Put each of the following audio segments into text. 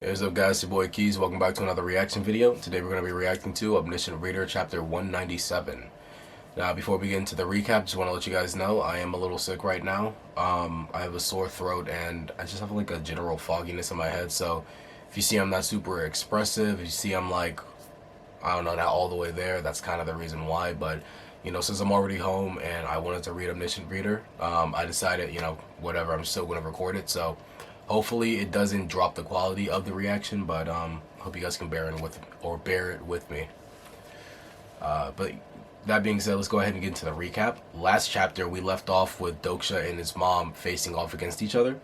What's up, guys? It's your boy Keys. Welcome back to another reaction video. Today we're going to be reacting to Omniscient Reader chapter 197. Now, before we get into the recap, just want to let you guys know I am a little sick right now. I have a sore throat and I just have like a general fogginess in my head. So if you see I'm not super expressive, if you see I'm like, I don't know, not all the way there, that's kind of the reason why. But you know, since I'm already home and I wanted to read Omniscient Reader, I decided, you know, whatever, I'm still going to record it. So hopefully it doesn't drop the quality of the reaction, but hope you guys can bear it with me. But that being said, let's go ahead and get into the recap. Last chapter we left off with Dokja and his mom facing off against each other.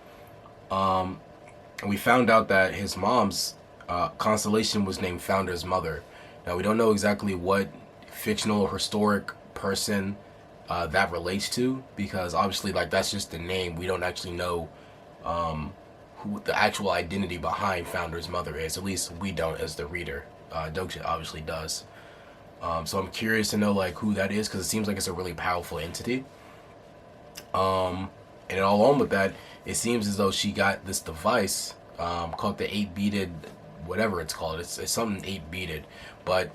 We found out that his mom's constellation was named Founder's Mother. Now we don't know exactly what fictional or historic person that relates to, because obviously like that's just the name. We don't actually know who the actual identity behind Founder's Mother is. At least we don't as the reader. Dokja obviously does. So I'm curious to know like who that is, because it seems like it's a really powerful entity. And along with that, it seems as though she got this device called the 8-beaded, whatever it's called. It's something 8-beaded, but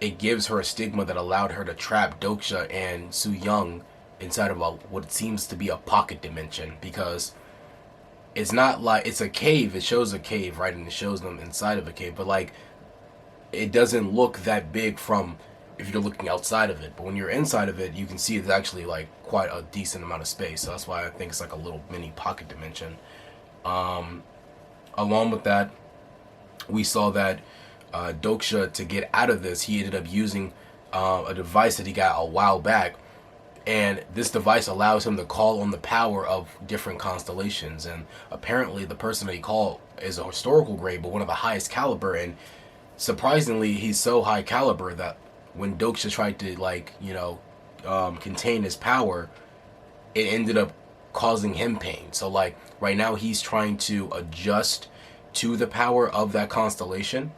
it gives her a stigma that allowed her to trap Dokja and Su Young inside of what seems to be a pocket dimension, because it's not like it's a cave. It shows a cave, right? And it shows them inside of a cave, but like it doesn't look that big from if you're looking outside of it. But when you're inside of it, you can see it's actually like quite a decent amount of space. So that's why I think it's like a little mini pocket dimension. Along with that, we saw that Dokja, to get out of this, he ended up using a device that he got a while back. And this device allows him to call on the power of different constellations. And apparently the person that he called is a historical grade, but one of the highest caliber. And surprisingly, he's so high caliber that when Dokja tried to, like, you know, contain his power, it ended up causing him pain. So, like, right now he's trying to adjust to the power of that constellation.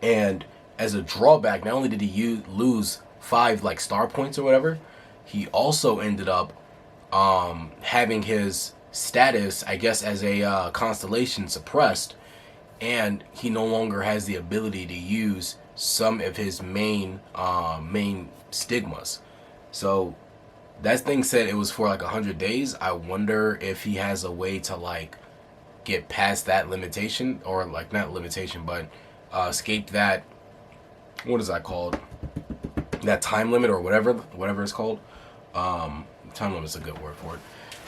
And as a drawback, not only did he lose 5 like star points or whatever, he also ended up having his status, I guess, as a constellation suppressed, and he no longer has the ability to use some of his main stigmas. So that thing said it was for like 100 days. I wonder if he has a way to like get past that limitation, or like not limitation, but escape that, what is that called, that time limit or whatever it's called. Time limit is a good word for it.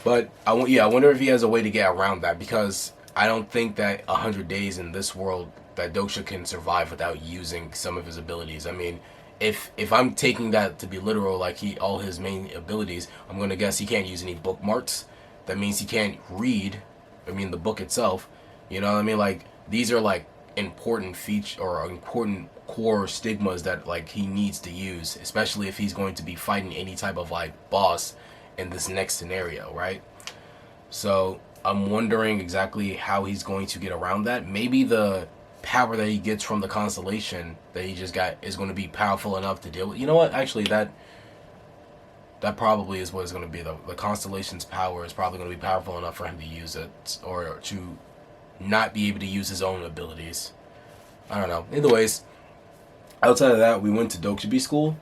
But I wonder if he has a way to get around that, because I don't think that 100 days in this world that Dokja can survive without using some of his abilities. I mean, if I'm taking that to be literal, like all his main abilities, I'm gonna guess he can't use any bookmarks. That means he can't read, I mean, the book itself. You know what I mean? Like, these are like important feature or important core stigmas that like he needs to use, especially if he's going to be fighting any type of like boss in this next scenario, right? So I'm wondering exactly how he's going to get around that. Maybe the power that he gets from the constellation that he just got is going to be powerful enough to deal with. You know what? Actually, that probably is what it's going to be. The constellation's power is probably going to be powerful enough for him to use it, or to not be able to use his own abilities. I don't know. Either ways, outside of that, we went to Dokja School,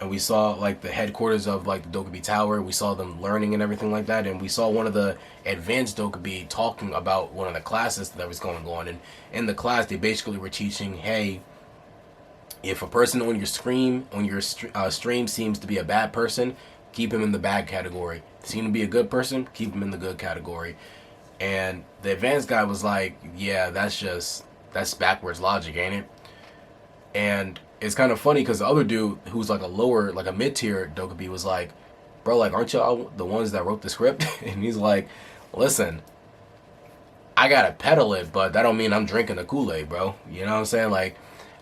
and we saw like the headquarters of like the Dokja Tower. We saw them learning and everything like that, and we saw one of the advanced Dokja talking about one of the classes that was going on. And in the class, they basically were teaching, hey, if a person on your stream seems to be a bad person, keep him in the bad category. Seem to be a good person, keep him in the good category. And the advanced guy was like, yeah, that's backwards logic, ain't it? And it's kind of funny because the other dude, who's like a lower, like a mid-tier Dokja, was like, bro, like, aren't y'all the ones that wrote the script? And he's like, listen, I gotta peddle it, but that don't mean I'm drinking the Kool-Aid, bro. You know what I'm saying? Like,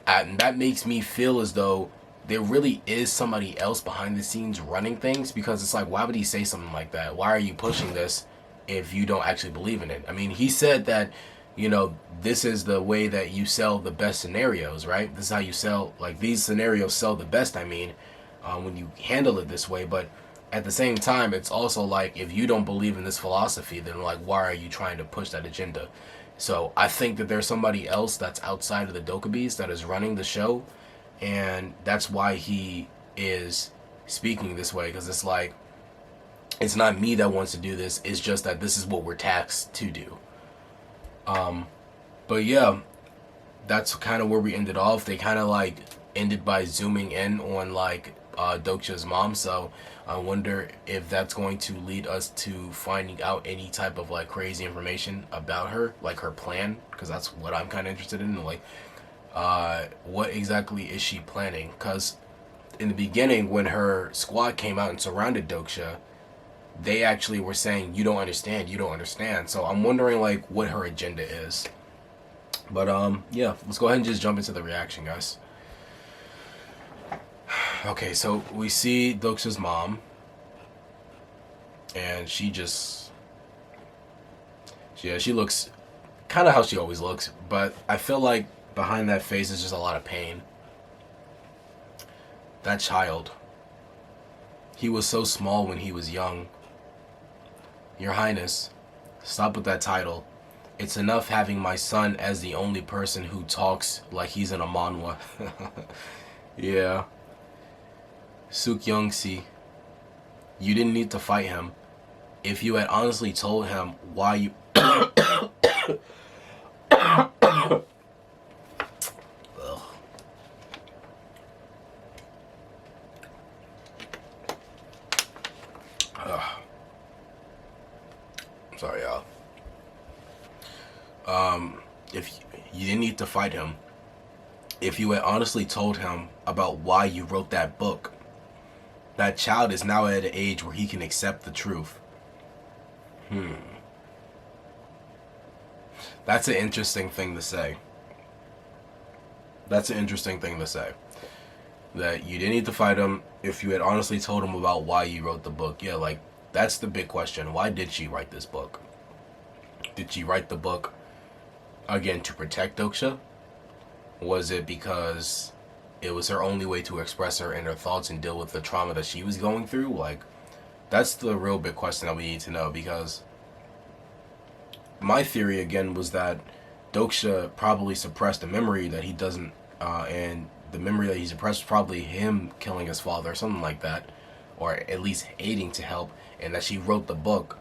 that makes me feel as though there really is somebody else behind the scenes running things, because it's like, why would he say something like that? Why are you pushing this if you don't actually believe in it? I mean, he said that, you know, this is the way that you sell the best scenarios, right? This is how you sell, like, these scenarios sell the best, I mean, when you handle it this way. But at the same time, it's also like, if you don't believe in this philosophy, then like, why are you trying to push that agenda? So I think that there's somebody else that's outside of the Dokkaebis that is running the show, and that's why he is speaking this way, because it's like, it's not me that wants to do this, it's just that this is what we're tasked to do. But yeah, that's kind of where we ended off. They kind of like ended by zooming in on like Dokja's mom, so I wonder if that's going to lead us to finding out any type of like crazy information about her, like her plan, because that's what I'm kind of interested in. Like, what exactly is she planning? Because in the beginning, when her squad came out and surrounded Dokja, they actually were saying, "You don't understand, you don't understand." So I'm wondering like what her agenda is. But yeah, let's go ahead and just jump into the reaction, guys. Okay, so we see Dokja's mom, and she just, yeah, she looks kind of how she always looks, but I feel like behind that face is just a lot of pain. That child, he was so small when he was young. Your Highness, stop with that title. It's enough having my son as the only person who talks like he's in a manhwa. Yeah. Suk-young-si, you didn't need to fight him. If you had honestly told him why you... Sorry, y'all. If you didn't need to fight him, if you had honestly told him about why you wrote that book, that child is now at an age where he can accept the truth. That's an interesting thing to say. That's an interesting thing to say. That you didn't need to fight him if you had honestly told him about why you wrote the book. Yeah, like, that's the big question. Why did she write this book? Did she write the book, again, to protect Dokja? Was it because it was her only way to express her inner thoughts and deal with the trauma that she was going through? Like, that's the real big question that we need to know, because my theory, again, was that Dokja probably suppressed a memory that he doesn't, and the memory that he suppressed was probably him killing his father or something like that, or at least aiding to help, and that she wrote the book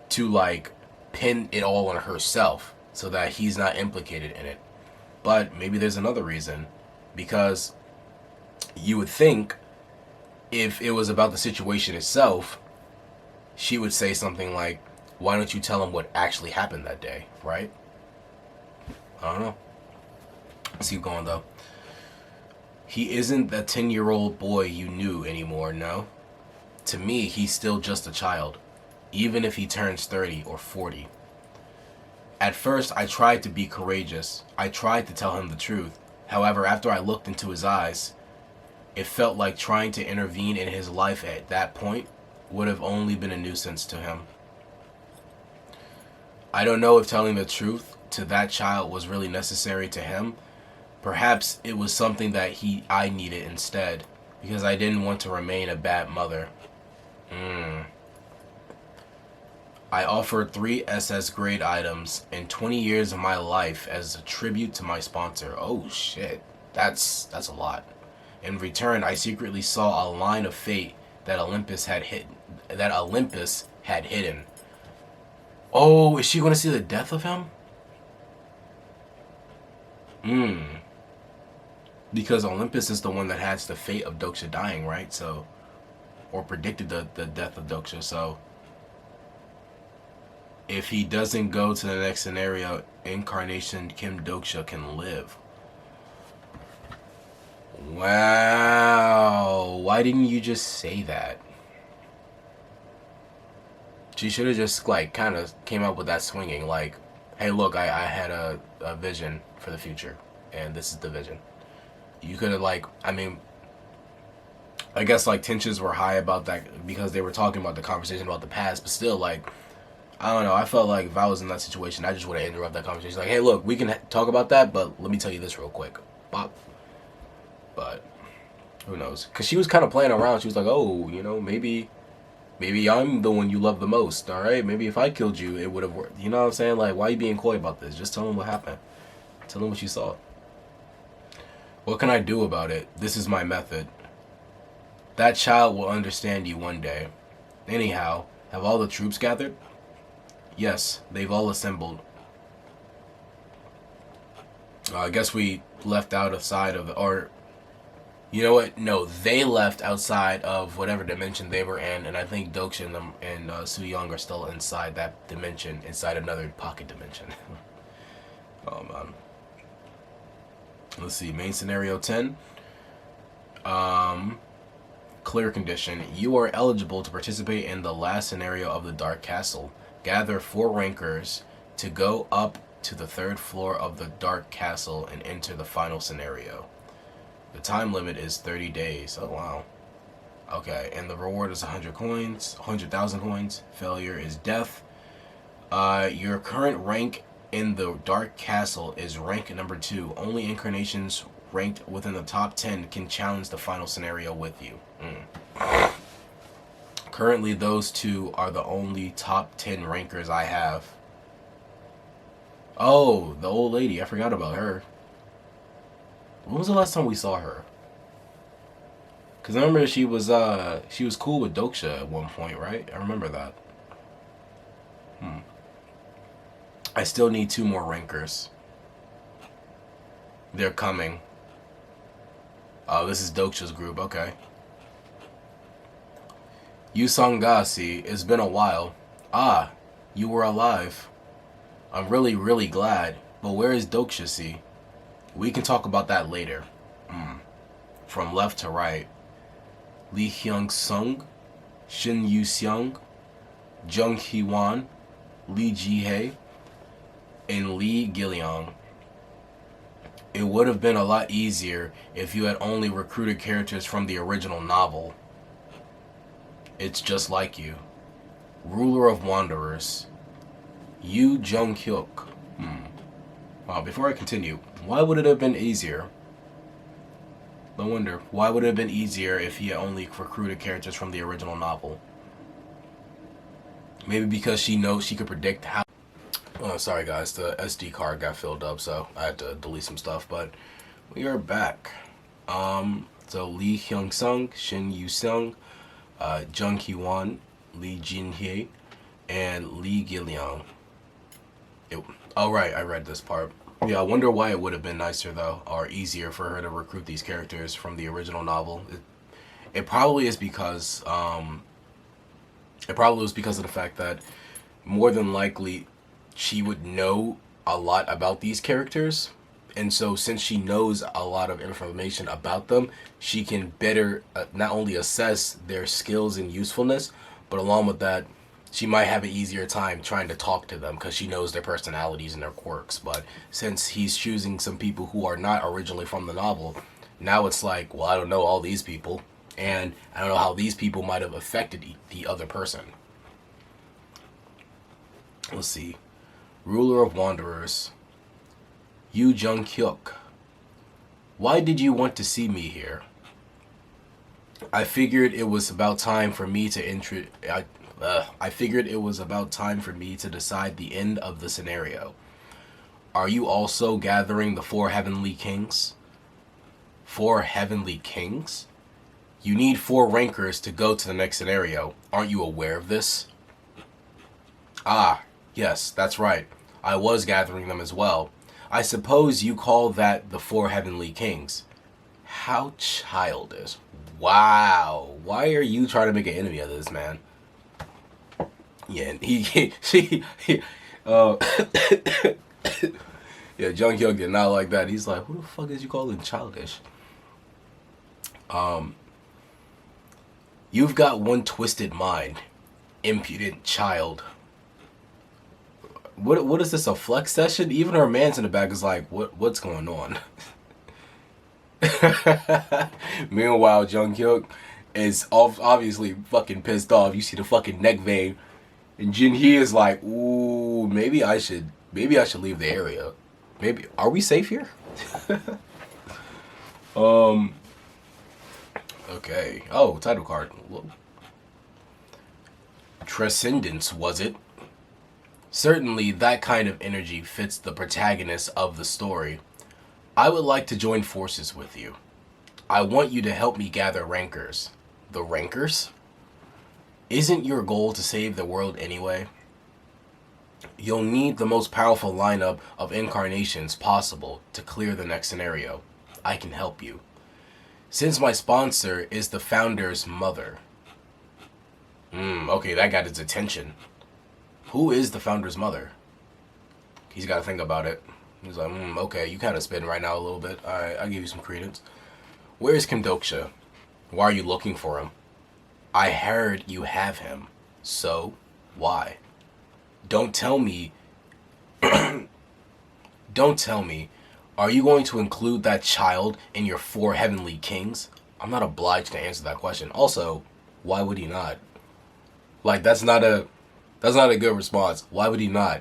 to, like, pin it all on herself so that he's not implicated in it. But maybe there's another reason, because you would think if it was about the situation itself, she would say something like, why don't you tell him what actually happened that day, right? I don't know. Let's keep going, though. He isn't the 10-year-old boy you knew anymore, no? To me, he's still just a child, even if he turns 30 or 40. At first, I tried to be courageous. I tried to tell him the truth. However, after I looked into his eyes, it felt like trying to intervene in his life at that point would have only been a nuisance to him. I don't know if telling the truth to that child was really necessary to him. Perhaps it was something that I needed instead, because I didn't want to remain a bad mother. I offered 3 SS grade items and 20 years of my life as a tribute to my sponsor. Oh shit, that's a lot. In return, I secretly saw a line of fate that Olympus had hidden. Oh, is she going to see the death of him? Because Olympus is the one that has the fate of Dokja dying, right? So, or predicted the death of Dokja. So, if he doesn't go to the next scenario, incarnation Kim Dokja can live. Wow. Why didn't you just say that? She should have just, like, kind of came up with that swinging, like, hey, look, I had a vision for the future, and this is the vision. You could have, like, I mean, I guess, like, tensions were high about that because they were talking about the conversation about the past, but still, like, I don't know, I felt like if I was in that situation, I just would have interrupted that conversation. Like, hey, look, we can talk about that, but let me tell you this real quick. Bop. But who knows? Because she was kind of playing around. She was like, oh, you know, maybe Maybe I'm the one you love the most, alright? Maybe if I killed you, it would have worked. You know what I'm saying? Like, why are you being coy about this? Just tell him what happened. Tell him what you saw. What can I do about it? This is my method. That child will understand you one day. Anyhow, have all the troops gathered? Yes, they've all assembled. I guess we left outside of the... Or, you know what? No, they left outside of whatever dimension they were in, and I think Dokja and Su Young are still inside that dimension, inside another pocket dimension. Oh, man. Let's see, main scenario 10. Clear condition. You are eligible to participate in the last scenario of the Dark Castle. Gather 4 rankers to go up to the 3rd floor of the Dark Castle and enter the final scenario. The time limit is 30 days. Oh, wow. Okay, and the reward is 100 coins, 100,000 coins. Failure is death. Your current rank in the Dark Castle is rank number 2. Only incarnations ranked within the top 10 can challenge the final scenario with you. Currently, those 2 are the only top 10 rankers I have. Oh, the old lady. I forgot about her. When was the last time we saw her? Because I remember she was cool with Dokja at one point, right? I remember that. I still need 2 more rankers. They're coming. Oh, this is Dokja's group. Okay. Yusangasi, it's been a while. Ah, you were alive. I'm really, really glad. But where is Dokja? We can talk about that later. From left to right. Li Hyung Sung, Shin Yu Seung, Jung Hee Wan, Lee Ji Hae, and Lee Giliong. It would have been a lot easier if you had only recruited characters from the original novel. It's just like you. Ruler of Wanderers. Yu Jung Hyuk. Before I continue, why would it have been easier? No wonder. Why would it have been easier if he had only recruited characters from the original novel? Maybe because she knows she could predict how... Oh, sorry guys, the SD card got filled up, so I had to delete some stuff, but we are back. So Lee Hyung Sung, Shin Yu Seung, Jung Hee Wan, Lee Jin Hye, and Lee Giliong. Oh right, I read this part. Yeah, I wonder why it would have been nicer though, or easier for her to recruit these characters from the original novel. It probably is because it probably was because of the fact that more than likely she would know a lot about these characters, and so since she knows a lot of information about them, she can better not only assess their skills and usefulness, but along with that, she might have an easier time trying to talk to them because she knows their personalities and their quirks. But since he's choosing some people who are not originally from the novel, now it's like, well, I don't know all these people, and I don't know how these people might have affected the other person. Let's see. Ruler of Wanderers. Yu Jung Hyuk. Why did you want to see me here? I figured it was about time for me to decide the end of the scenario. Are you also gathering the 4 heavenly kings? 4 heavenly kings? You need 4 rankers to go to the next scenario. Aren't you aware of this? Ah, yes, that's right. I was gathering them as well. I suppose you call that the 4 heavenly kings. How childish. Wow. Why are you trying to make an enemy of this, man? Yeah, yeah, Jung Hyuk did not like that. He's like, who the fuck is you calling childish? You've got one twisted mind, impudent child. What is this, a flex session? Even her man's in the back is like, what's going on? Meanwhile, Jung Hyuk is obviously fucking pissed off. You see the fucking neck vein. And Jin Hee is like, ooh, maybe I should leave the area. Maybe, are we safe here? Okay. Oh, title card. Whoa. Transcendence, was it? Certainly, that kind of energy fits the protagonist of the story. I would like to join forces with you. I want you to help me gather rankers. The rankers? Isn't your goal to save the world anyway? You'll need the most powerful lineup of incarnations possible to clear the next scenario. I can help you. Since my sponsor is the founder's mother. Okay, that got his attention. Who is the founder's mother? He's got to think about it. He's like, okay, you kind of spin right now a little bit. Alright, I'll give you some credence. Where is Kim Dokja? Why are you looking for him? I heard you have him. So, why? Don't tell me. Don't tell me. Are you going to include that child in your 4 heavenly kings? I'm not obliged to answer that question. Also, why would he not? Like, that's not a good response. Why would he not?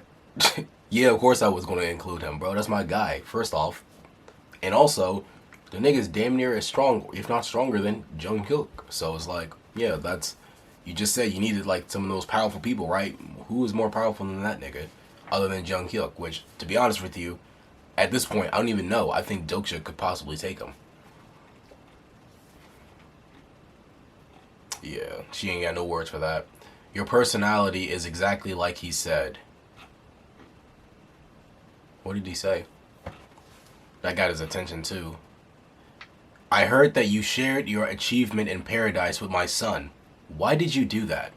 Yeah, of course I was going to include him, bro. That's my guy, first off. And also, the nigga's damn near as strong, if not stronger than Jung Hyuk. So it's like, yeah, that's... You just said you needed, like, some of those powerful people, right? Who is more powerful than that nigga? Other than Jung Hyuk, which, to be honest with you, at this point, I don't even know. I think Dokja could possibly take him. Yeah, she ain't got no words for that. Your personality is exactly like he said. What did he say? That got his attention too. I heard that you shared your achievement in paradise with my son. Why did you do that?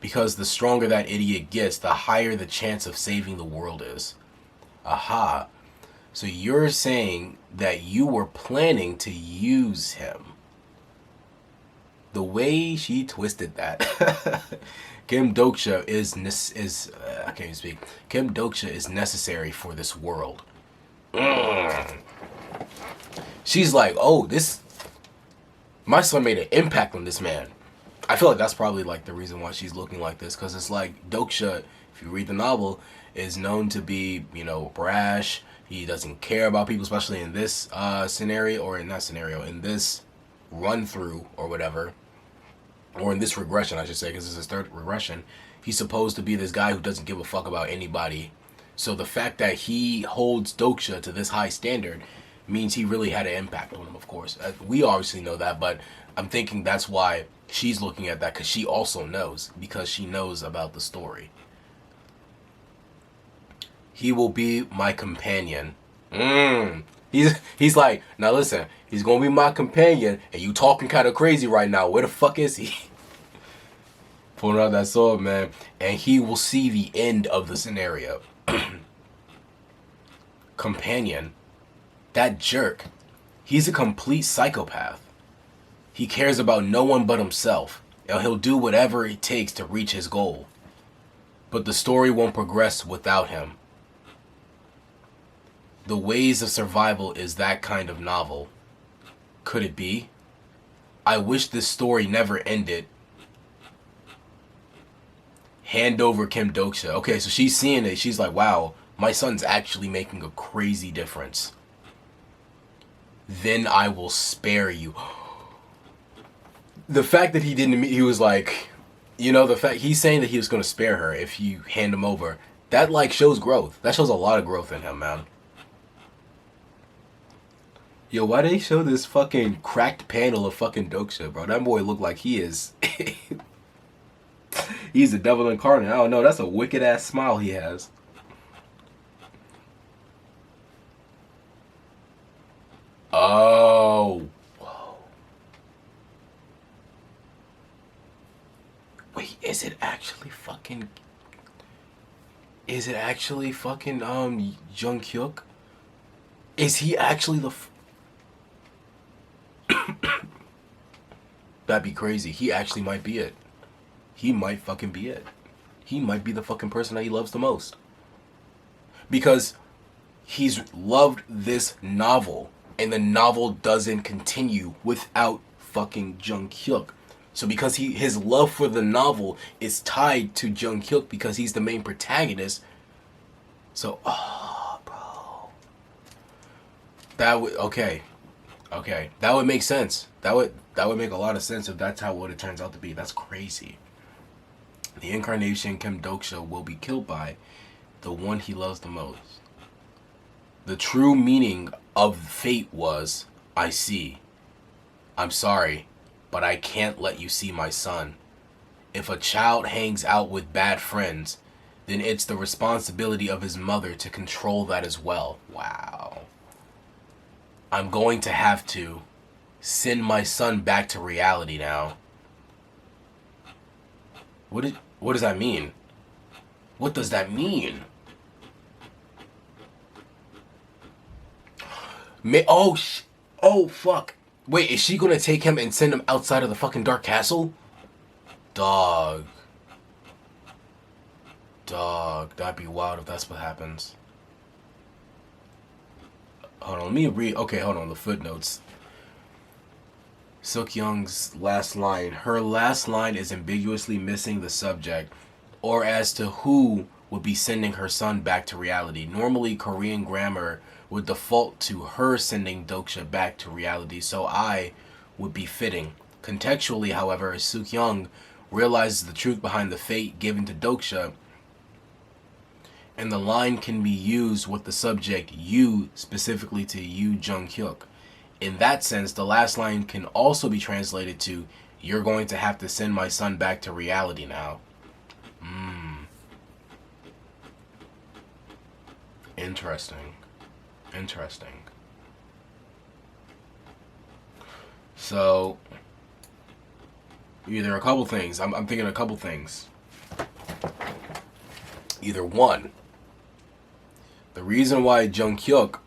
Because the stronger that idiot gets, the higher the chance of saving the world is. Aha. So you're saying that you were planning to use him. The way she twisted that. Kim Dokja I can't even speak. Kim Dokja is necessary for this world. She's like, oh, my son made an impact on this man. I feel like that's probably like the reason why she's looking like this, because it's like Dokja, if you read the novel, is known to be, brash. He doesn't care about people, especially in this scenario, or in that scenario, in this run through or whatever, or in this regression, I should say, because this is his 3rd regression. He's supposed to be this guy who doesn't give a fuck about anybody. So the fact that he holds Dokja to this high standard means he really had an impact on him, of course. We obviously know that, but I'm thinking that's why she's looking at that, because she also knows, because she knows about the story. He will be my companion. He's like, now listen, he's gonna be my companion, and you talking kind of crazy right now. Where the fuck is he? Pulling out that sword, man. And he will see the end of the scenario. Companion? That jerk. He's a complete psychopath. He cares about no one but himself, and he'll do whatever it takes to reach his goal. But the story won't progress without him. The Ways of Survival is that kind of novel. Could it be? I wish this story never ended. Hand over Kim Dokja. Okay, so she's seeing it. She's like, wow, my son's actually making a crazy difference. Then I will spare you. The fact that he was like, the fact he's saying that he was going to spare her if you hand him over, that like shows growth. That shows a lot of growth in him, man. Yo, why they show this fucking cracked panel of fucking Dokja, bro? That boy look like he is... He's the devil incarnate. I don't know. That's a wicked ass smile he has. Oh. Whoa. Wait, is it actually fucking Jung Hyuk? Is he actually the That'd be crazy. He actually might be it. He might fucking be it. He might be the fucking person that he loves the most. Because he's loved this novel, and the novel doesn't continue without fucking Jung Hyuk. So because his love for the novel is tied to Jung Hyuk because he's the main protagonist. So, bro. That would, okay. That would make sense. That would make a lot of sense if that's how what it turns out to be. That's crazy. The incarnation Kim Dokja will be killed by the one he loves the most. The true meaning of fate was, I see. I'm sorry, but I can't let you see my son. If a child hangs out with bad friends, then it's the responsibility of his mother to control that as well. Wow. I'm going to have to send my son back to reality now. What does that mean? What does that mean? Oh fuck. Wait, is she gonna take him and send him outside of the fucking dark castle? Dog. That'd be wild if that's what happens. Hold on, let me read. Okay, hold on, the footnotes. Silk Young's last line. Her last line is ambiguously missing the subject, or as to who would be sending her son back to reality. Normally, Korean grammar would default to her sending Dokja back to reality, so I would be fitting. Contextually, however, Silk Young realizes the truth behind the fate given to Dokja, and the line can be used with the subject you, specifically to Yoo Jung-hyuk. In that sense, the last line can also be translated to, you're going to have to send my son back to reality now. Interesting. So, either a couple things. I'm thinking a couple things. Either one, the reason why Jung-hyuk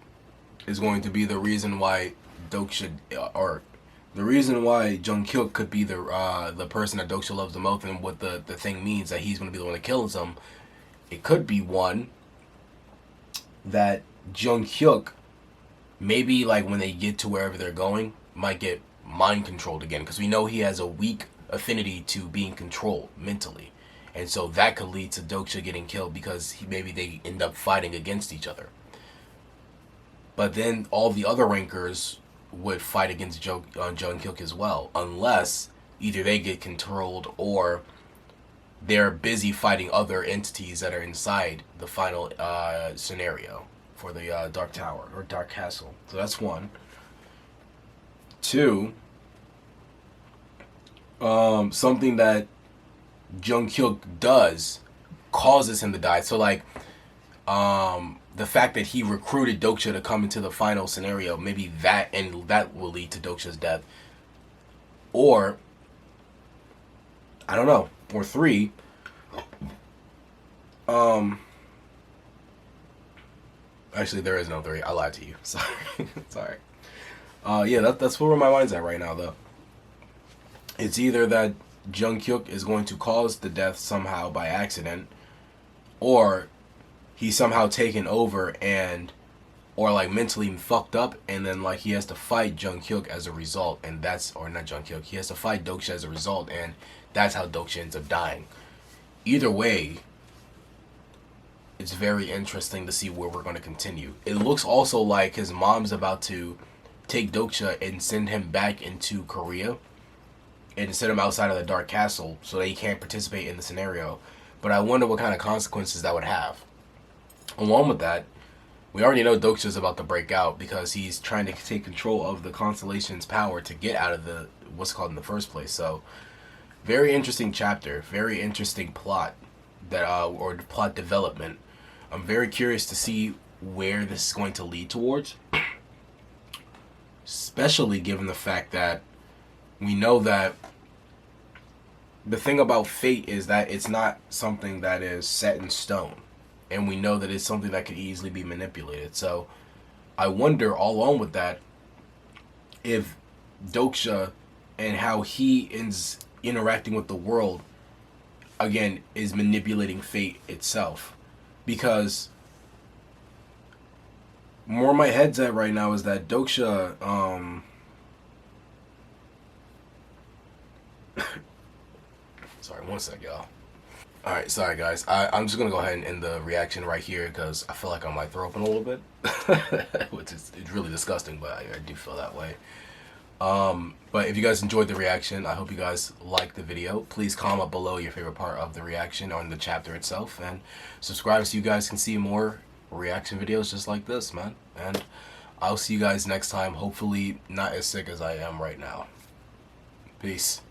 is going to be the reason why Dokja, or the reason why Jung-hyuk could be the person that Dokja loves the most, and what the thing means that he's going to be the one that kills him. It could be one that Jung-hyuk, maybe like when they get to wherever they're going, might get mind controlled again, because we know he has a weak affinity to being controlled mentally, and so that could lead to Dokja getting killed because maybe they end up fighting against each other. But then all the other rankers would fight against Jung-hyuk as well, unless either they get controlled or they're busy fighting other entities that are inside the final scenario for the Dark Tower or Dark Castle. So that's one. Two, something that Jung-hyuk does causes him to die. So like, the fact that he recruited Dokja to come into the final scenario, maybe that will lead to Dokja's death. Or, I don't know. Or three, actually there is no three. I lied to you. Sorry. Sorry. Yeah, that's where my mind's at right now, though. It's either that Jung-hyuk is going to cause the death somehow by accident, or he's somehow taken over or like mentally fucked up, and then like he has to fight Jung-hyuk as a result, and that's, or not Jung-hyuk, he has to fight Dokja as a result, and that's how Dokja ends up dying. Either way, it's very interesting to see where we're going to continue. It looks also like his mom's about to take Dokja and send him back into Korea and send him outside of the Dark Castle so that he can't participate in the scenario. But I wonder what kind of consequences that would have. Along with that, we already know Dokja's about to break out because he's trying to take control of the Constellation's power to get out of the what's called in the first place. So, very interesting chapter, very interesting plot that or plot development. I'm very curious to see where this is going to lead towards, especially given the fact that we know that the thing about fate is that it's not something that is set in stone. And we know that it's something that could easily be manipulated. So I wonder, all along with that, if Dokja and how he ends interacting with the world, again, is manipulating fate itself. Because where my head's at right now is that Dokja, sorry, one sec, y'all. Alright, sorry guys. I'm just going to go ahead and end the reaction right here because I feel like I might throw up in a little bit. Which is, it's really disgusting, but I do feel that way. But if you guys enjoyed the reaction, I hope you guys liked the video. Please comment below your favorite part of the reaction on the chapter itself, and subscribe so you guys can see more reaction videos just like this, man. And I'll see you guys next time, hopefully not as sick as I am right now. Peace.